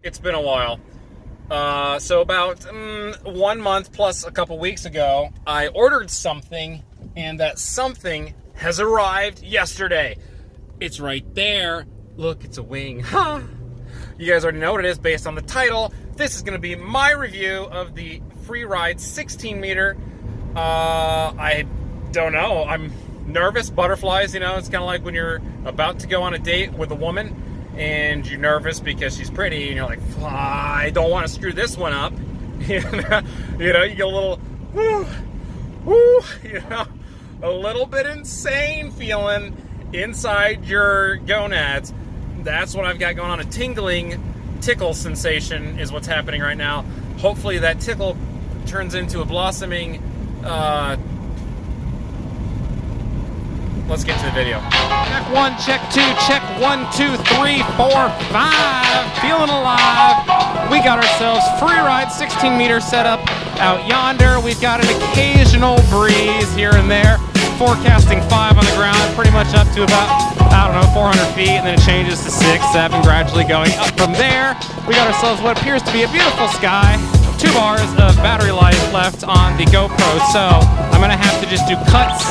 It's been a while. So about 1 month plus a couple weeks ago, I ordered something, and that something has arrived yesterday. It's right there. Look, it's a wing. Ha! You guys already know what it is based on the title. This is going to be my review of the Freeride 16 meter. I don't know. I'm nervous. Butterflies, you know, it's kind of like when you're about to go on a date with a woman and you're nervous because she's pretty and you're like, I don't want to screw this one up. You know, you get a little, woo, you know, a little bit insane feeling inside your gonads. That's what I've got going on. A tickle sensation is what's happening right now. Hopefully that tickle turns into a blossoming, let's get to the video. Check one, check two, check 1, 2, 3, 4, 5. Feeling alive. We got ourselves Freeride 16 meter setup out yonder. We've got an occasional breeze here and there. Forecasting 5 on the ground, pretty much up to about, I don't know, 400 feet, and then it changes to 6, 7, gradually going up from there. We got ourselves what appears to be a beautiful sky. 2 bars of battery life left on the GoPro, so I'm gonna have to just do cuts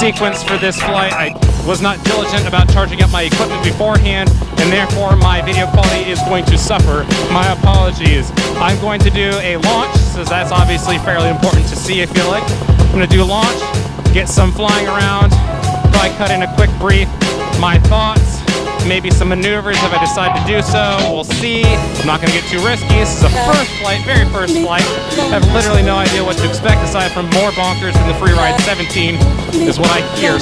sequence for this flight. I was not diligent about charging up my equipment beforehand, and therefore my video quality is going to suffer. My apologies. I'm going to do a launch, so that's obviously fairly important to see, I feel like. I'm gonna do a launch, get some flying around, probably cut in a quick brief, my thoughts, maybe some maneuvers if I decide to do so. We'll see. I'm not going to get too risky. This is a first flight, very first flight. I have literally no idea what to expect aside from more bonkers than the Freeride 17 is what I hear.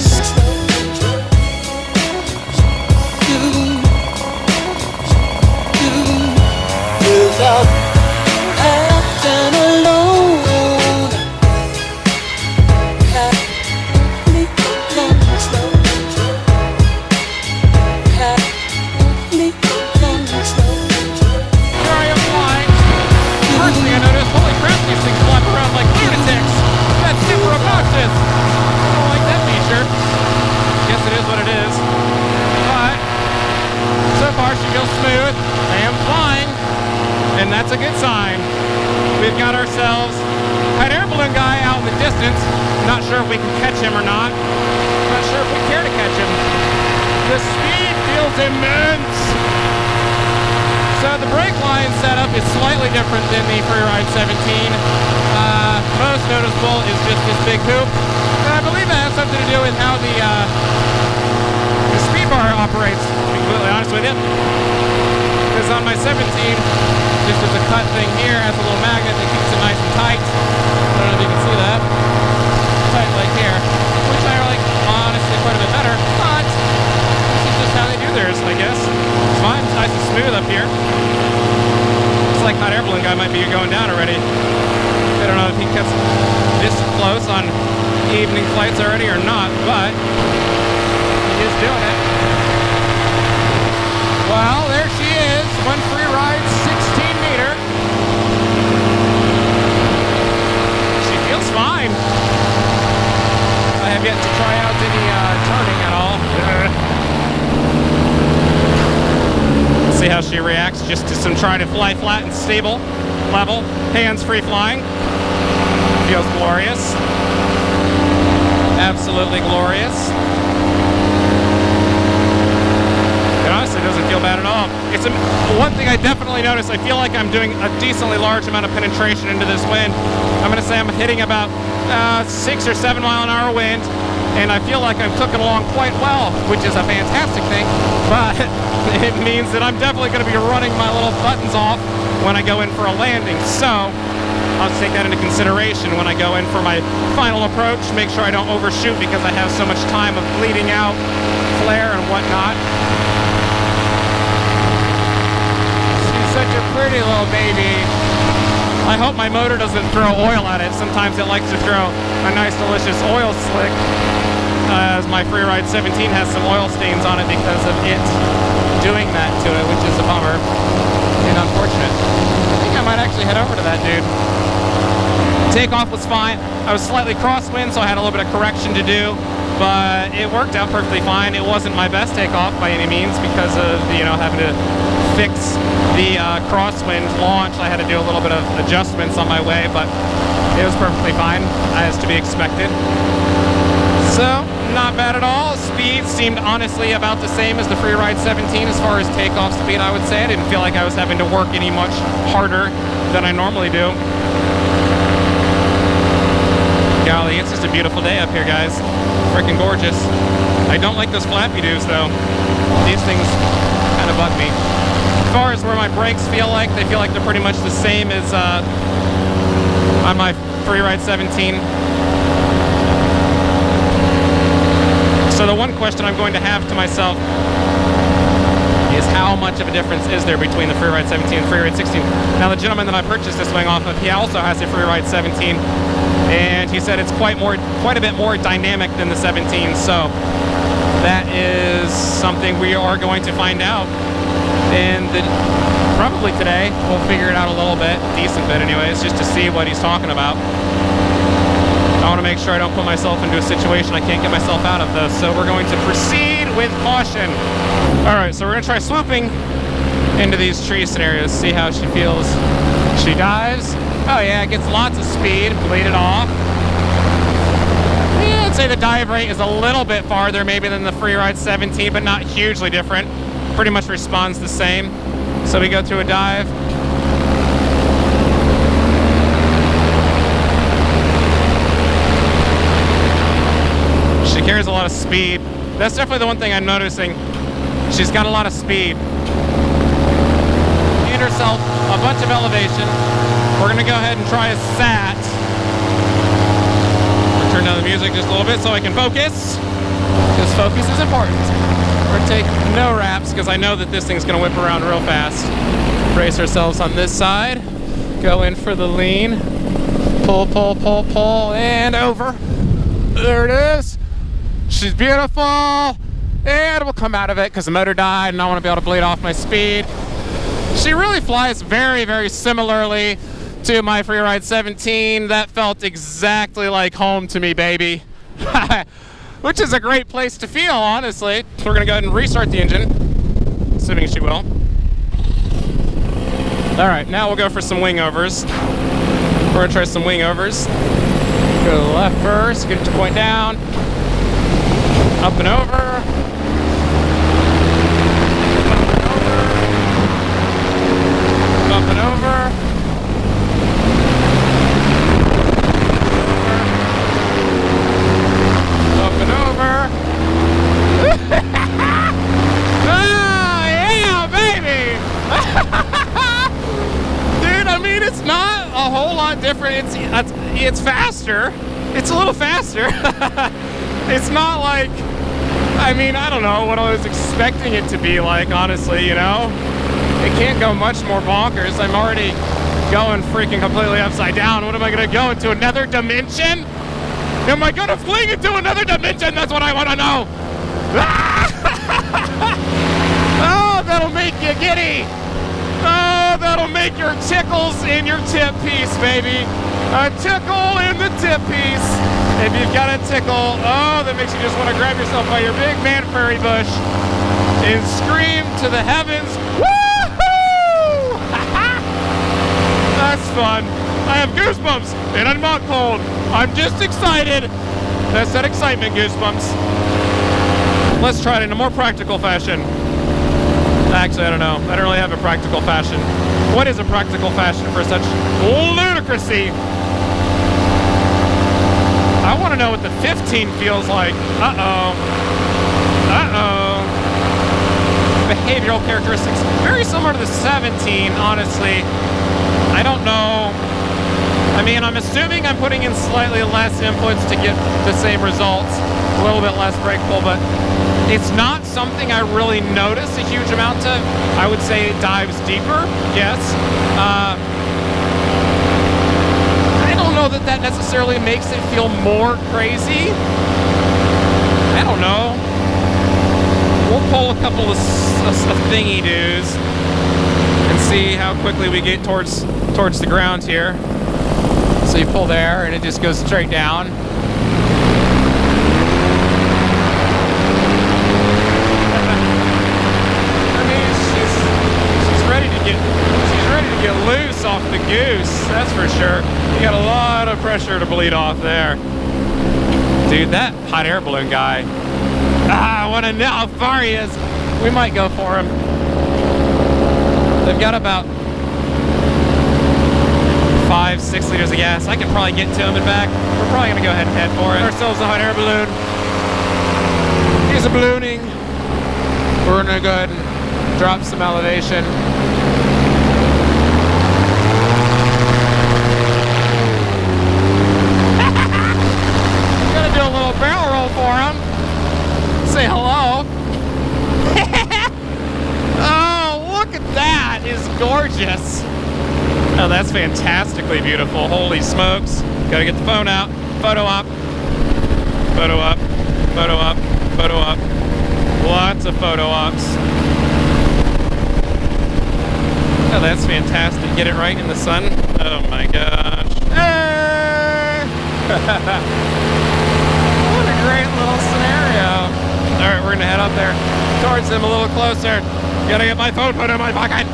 And that's a good sign. We've got ourselves an air balloon guy out in the distance. Not sure if we can catch him or not. Not sure if we care to catch him. The speed feels immense. So the brake line setup is slightly different than the Freeride 17. Most noticeable is just this big hoop. And I believe that has something to do with how the speed bar operates, to be completely honest with you. Because on my 17, just as a cut thing here, has a little magnet that keeps it nice and tight. I don't know if you can see that. Tight like here. Which I like, honestly, quite a bit better. But this is just how they do theirs, I guess. It's fine. It's nice and smooth up here. Looks like hot air balloon guy might be going down already. I don't know if he gets this close on evening flights already or not, but he is doing it. Well, there she is. One Freeride 16 meter. She feels fine. I have yet to try out any turning at all. See how she reacts just to some trying to fly flat and stable, level, hands-free flying. Feels glorious. Absolutely glorious. It doesn't feel bad at all. It's one thing I definitely notice. I feel like I'm doing a decently large amount of penetration into this wind. I'm going to say I'm hitting about 6 or 7 mile an hour wind, and I feel like I'm cooking along quite well, which is a fantastic thing, but it means that I'm definitely going to be running my little buttons off when I go in for a landing. So I'll take that into consideration when I go in for my final approach, make sure I don't overshoot because I have so much time of bleeding out, flare and whatnot. Such a pretty little baby. I hope my motor doesn't throw oil at it. Sometimes it likes to throw a nice delicious oil slick, as my Freeride 17 has some oil stains on it because of it doing that to it, which is a bummer and unfortunate. I think I might actually head over to that dude. Takeoff was fine. I was slightly crosswind, so I had a little bit of correction to do, but it worked out perfectly fine. It wasn't my best takeoff by any means because of, having to fix the crosswind launch. I had to do a little bit of adjustments on my way, but it was perfectly fine, as to be expected. So, not bad at all. Speed seemed honestly about the same as the Freeride 17 as far as takeoff speed, I would say. I didn't feel like I was having to work any much harder than I normally do. Golly, it's just a beautiful day up here, guys. Freaking gorgeous. I don't like those flappy doos, though. These things kind of bug me. As far as where my brakes feel like, they feel like they're pretty much the same as on my Freeride 17. So the one question I'm going to have to myself is how much of a difference is there between the Freeride 17 and Freeride 16? Now the gentleman that I purchased this wing off of, he also has a Freeride 17, and he said it's quite a bit more dynamic than the 17. So that is something we are going to find out, and probably today we'll figure it out a little bit, decent bit anyways, just to see what he's talking about. I want to make sure I don't put myself into a situation I can't get myself out of, though. So we're going to proceed with caution. All right, so we're going to try swooping into these tree scenarios, see how she feels. She dives. Oh yeah, gets lots of speed, bleed it off. Yeah, I'd say the dive rate is a little bit farther maybe than the Freeride 17, but not hugely different. Pretty much responds the same. So we go through a dive. She carries a lot of speed. That's definitely the one thing I'm noticing. She's got a lot of speed. Gained herself a bunch of elevation. We're gonna go ahead and try a sat. Turn down the music just a little bit so I can focus, because focus is important. We're gonna take no wraps because I know that this thing's gonna whip around real fast. Brace ourselves on this side. Go in for the lean. Pull, pull, pull, pull, and over. There it is. She's beautiful, and we'll come out of it because the motor died and I want to be able to bleed off my speed. She really flies very, very similarly to my Freeride 17. That felt exactly like home to me, baby. Which is a great place to feel, honestly. We're going to go ahead and restart the engine, assuming she will. All right, now we'll go for some wing overs. We're going to try some wing overs. Go to the left first, get it to point down. Up and over. Up and over. Up and over. Oh, yeah, baby! Dude, I mean, it's not a whole lot different. It's faster. It's a little faster. It's not like, I mean, I don't know what I was expecting it to be like, honestly, you know? It can't go much more bonkers. I'm already going freaking completely upside down. What am I gonna go into another dimension? Am I gonna fling into another dimension? That's what I wanna know. Oh, that'll make you giddy. Oh, that'll make your tickles in your tip piece, baby. A tickle in the tip piece. If you've got a tickle, oh, that makes you just want to grab yourself by your big man fairy bush and scream to the heavens, woohoo! That's fun. I have goosebumps, and I'm not cold. I'm just excited. That's that excitement goosebumps. Let's try it in a more practical fashion. Actually, I don't know. I don't really have a practical fashion. What is a practical fashion for such ludicrousy? I want to know what the 15 feels like. Uh-oh. Uh-oh. Behavioral characteristics. Very similar to the 17, honestly. I don't know. I mean, I'm assuming I'm putting in slightly less inputs to get the same results. A little bit less brake pull, but it's not something I really notice a huge amount of. I would say it dives deeper, yes. I don't know that that necessarily makes it feel more crazy. I don't know. We'll pull a couple of thingy-doos and see how quickly we get towards the ground here. So you pull there and it just goes straight down. get loose off the goose, that's for sure. You got a lot of pressure to bleed off there. Dude, that hot air balloon guy. I want to know how far he is. We might go for him. They've got about 5-6 liters of gas. I can probably get to him and back. We're probably gonna go ahead and head for it. Ourselves a hot air balloon. He's a ballooning. We're gonna go ahead and drop some elevation. I'm gonna do a little barrel roll for him. Say hello. Oh, look at that! It's gorgeous. Oh, that's fantastically beautiful. Holy smokes. Gotta get the phone out. Photo op. Photo up. Photo up. Photo up. Lots of photo ops. Oh, that's fantastic. Get it right in the sun. Oh my gosh. Hey! What a great little scenario. All right, we're gonna head up there towards him a little closer. Gotta get my phone put in my pocket.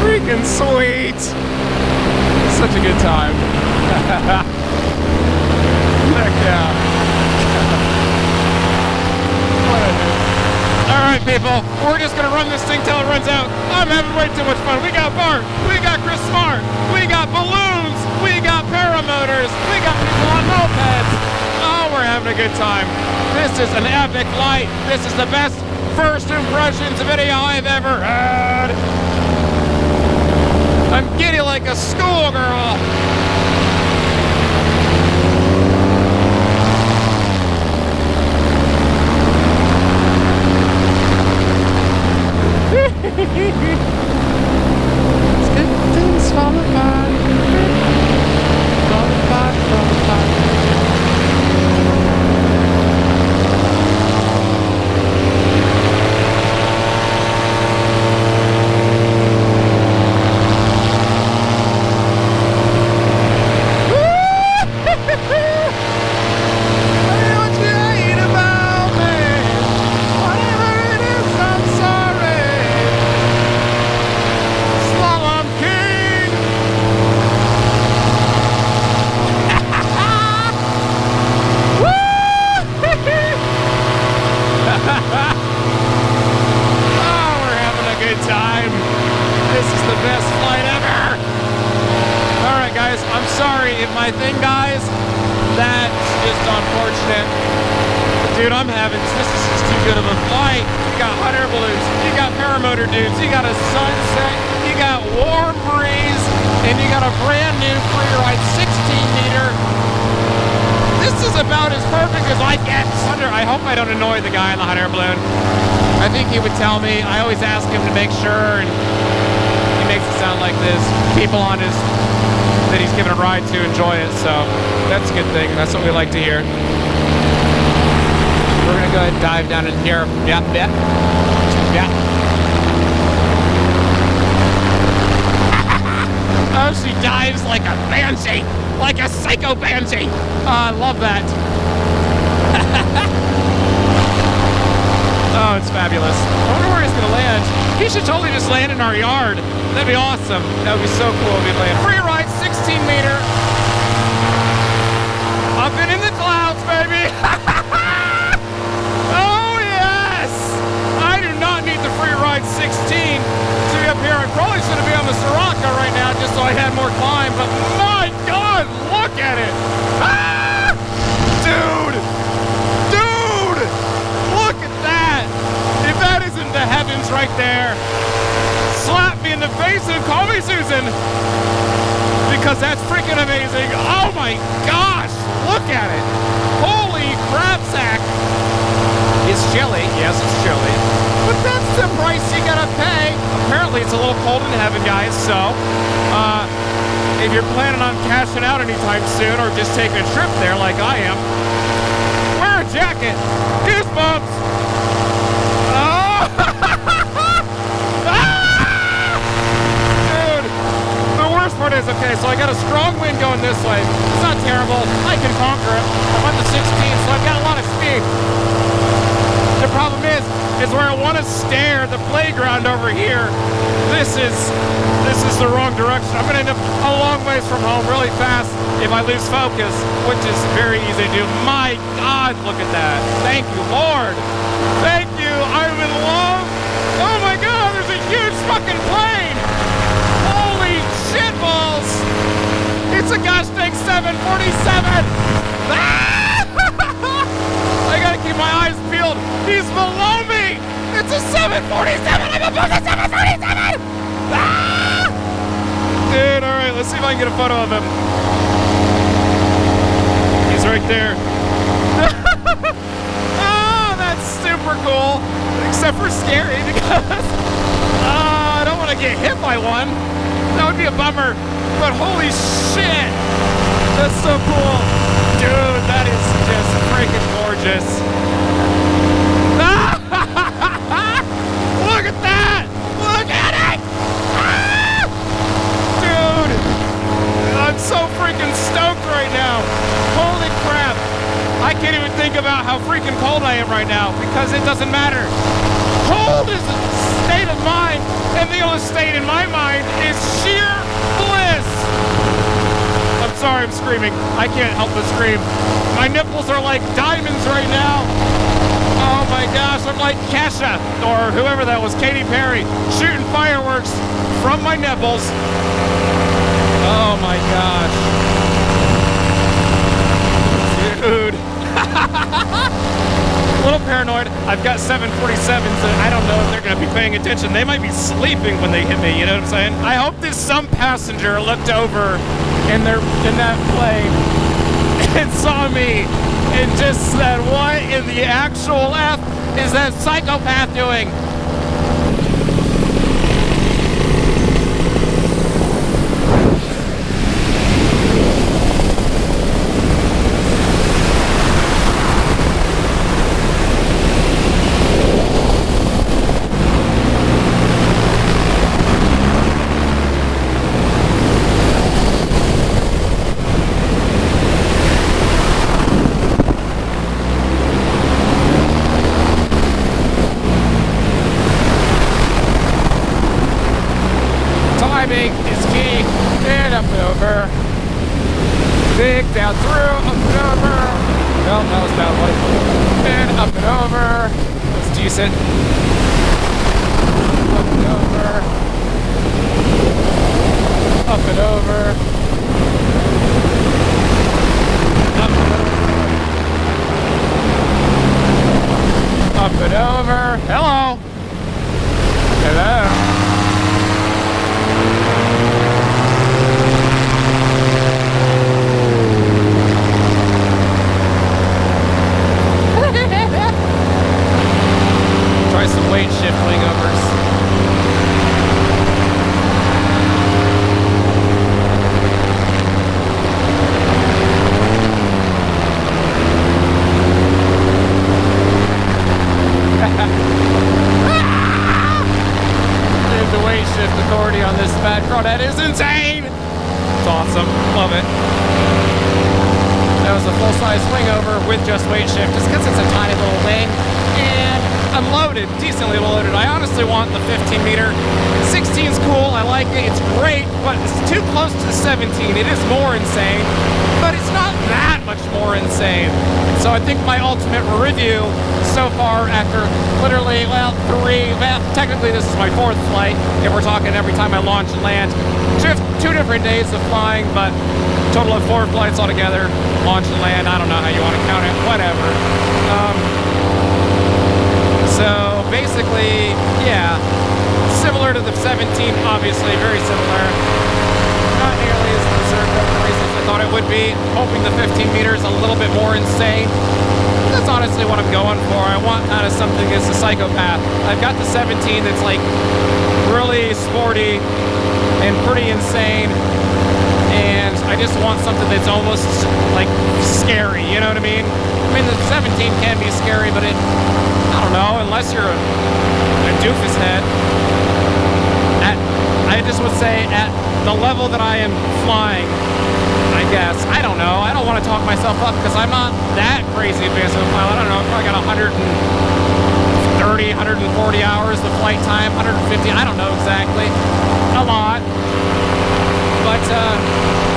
Freaking sweet. Such a good time. Heck yeah. Alright people, we're just gonna run this thing till it runs out. I'm having way too much fun. We got Bart, we got Chris Smart, we got balloons, we got paramotors, we got people on mopeds. Oh, we're having a good time. This is an epic flight. This is the best first impressions video I've ever had. I'm giddy like a schoolgirl. Things fall apart. Fall apart, fall apart. My thing, guys, that's just unfortunate. Dude, I'm having, this is just too good of a flight. You got hot air balloons, you got paramotor dudes, you got a sunset, you got warm breeze, and you got a brand new Freeride 16-meter. This is about as perfect as I get. I hope I don't annoy the guy in the hot air balloon. I think he would tell me. I always ask him to make sure, and he makes it sound like this. People on his that he's given a ride to enjoy it, so that's a good thing. That's what we like to hear. We're gonna go ahead and dive down in here. Yeah. Oh, she dives like a banshee, like a psycho banshee. I love that. Oh, it's fabulous. I wonder where he's gonna land. He should totally just land in our yard. That'd be awesome. That would be so cool if he landed. Freeride 16-meter. Up and in the clouds, baby. Oh, yes. I do not need the Freeride 16 to be up here. I probably should be on the Sirocco right now just so I had more climb, but my God, look at it. Ah! Dude, look at that. If that isn't the heavens right there, slap me in the face and call me Susan, because that's freaking amazing. Oh my gosh, look at it. chilly. Yes, it's chilly. But that's the price you gotta pay. Apparently it's a little cold in heaven, guys, so if you're planning on cashing out anytime soon or just taking a trip there like I am, wear a jacket. Goosebumps. Oh! Ah! Dude, the worst part is, okay, so I got a strong wind going this way. It's not terrible. I can conquer it. I'm on the 16, so I've got a lot of speed. The problem is where I want to stare the playground over here. This is the wrong direction. I'm going to end up a long ways from home really fast if I lose focus, which is very easy to do. My God, look at that. Thank you, Lord. Thank you. I'm in love. Oh my God, there's a huge fucking plane. Holy shit balls. It's a gosh dang 747. Ah! I gotta keep my eyes peeled. He's below me. It's a 747. I'm above the 747. Ah! Dude, all right, let's see if I can get a photo of him. He's right there. Oh, that's super cool. Except for scary because I don't want to get hit by one. That would be a bummer. But holy shit, that's so cool. Dude, that is just freaking gorgeous. Look at that! Look at it! Ah! Dude, I'm so freaking stoked right now. Holy crap. I can't even think about how freaking cold I am right now because it doesn't matter. Cold is a state of mind, and the only state in my mind is sheer bliss. I'm sorry, I'm screaming. I can't help but scream. My nipples are like diamonds right now. Oh my gosh, I'm like Kesha, or whoever that was, Katy Perry, shooting fireworks from my nipples. Oh my gosh. Dude. A little paranoid. I've got 747s and I don't know if they're going to be paying attention. They might be sleeping when they hit me, you know what I'm saying? I hope that some passenger looked over in that plane and saw me and just said, what in the actual F is that psychopath doing? Timing is key. And up and over. Big down through, up and over. No, that was bad one. And up and over. That's decent. Up and over. Up and over. Up and over. Up and over. Hello. Hello. Try some weight shift wingovers. Dude, the weight shift authority on this bad crawdad is insane! It's awesome. Love it. That was a full-size wingover with just weight shift, just because it's a tiny little wing. And I'm loaded, decently loaded. I honestly want the 15 meter. 16's cool, I like it, it's great, but it's too close to the 17. It is more insane, but it's not that much more insane. So I think my ultimate review so far after literally, technically this is my 4th flight, if we're talking every time I launch and land. Two different days of flying, but total of 4 flights altogether, launch and land, I don't know how you want to count it, whatever. So basically, yeah, similar to the 17, obviously, very similar. Not nearly as berserk over races as I thought it would be. Hoping the 15 meters a little bit more insane. that's honestly what I'm going for. I want kind of something that's a psychopath. I've got the 17 that's like really sporty and pretty insane, and I just want something that's almost like scary, you know what I mean? I mean, the 17 can be scary, but I don't know, unless you're a doofus head. I just would say at the level that I am flying, I guess. I don't know. I don't want to talk myself up because I'm not that crazy advanced of a pilot. I don't know. I probably got 130, 140 hours of flight time, 150. I don't know exactly. A lot. But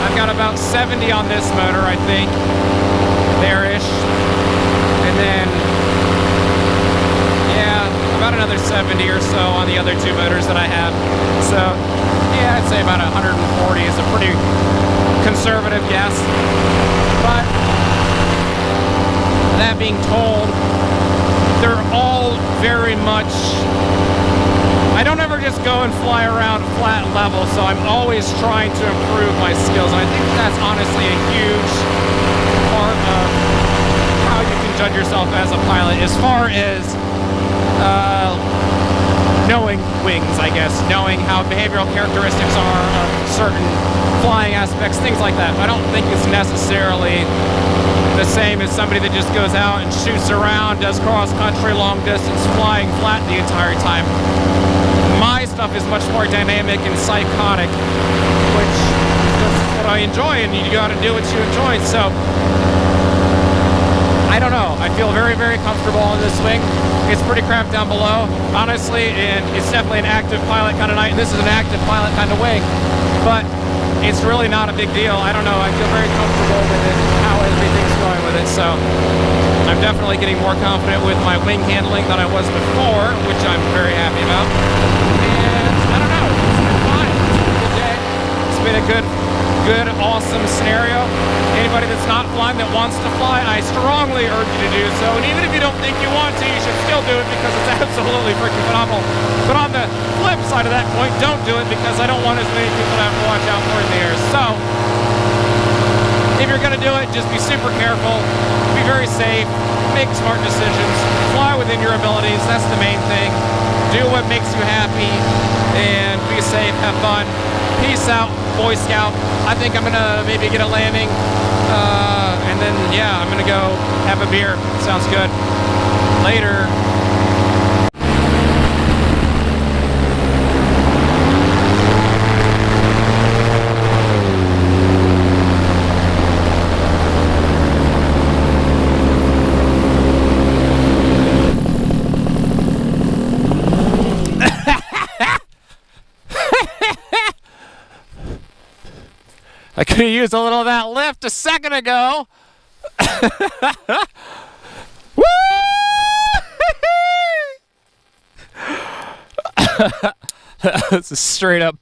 I've got about 70 on this motor, I think. There-ish. And then, yeah, about another 70 or so on the other two motors that I have. So, yeah, I'd say about 140 is a pretty conservative guess. But that being told, they're all very much, I don't ever just go and fly around flat level, so I'm always trying to improve my skills. And I think that's honestly a huge part of how you can judge yourself as a pilot, as far as knowing wings, I guess, knowing how behavioral characteristics are of certain flying aspects, things like that. I don't think it's necessarily the same as somebody that just goes out and shoots around, does cross-country, long distance, flying flat the entire time. My stuff is much more dynamic and psychotic, which is what I enjoy, and you gotta do what you enjoy. So, I don't know. I feel very, very comfortable in this wing. It's pretty cramped down below, honestly, and it's definitely an active pilot kind of night, and this is an active pilot kind of wing, but it's really not a big deal. I don't know. I feel very comfortable with it, how everything's going with it, so I'm definitely getting more confident with my wing handling than I was before, which I'm very happy about. And I don't know. It's been fine. It's been a good day. It's been a good, awesome scenario. Anybody that's not flying that wants to fly, I strongly urge you to do so. And even if you don't think you want to, you should still do it because it's absolutely freaking phenomenal. But on the flip side of that point, don't do it because I don't want as many people to have to watch out for in the air. So, if you're going to do it, just be super careful, be very safe, make smart decisions, fly within your abilities. That's the main thing. Do what makes you happy and be safe, have fun. Peace out, Boy Scout. I think I'm gonna maybe get a landing, and then yeah, I'm gonna go have a beer. Sounds good. Later. I could have used a little of that lift a second ago. Woo! That's a straight up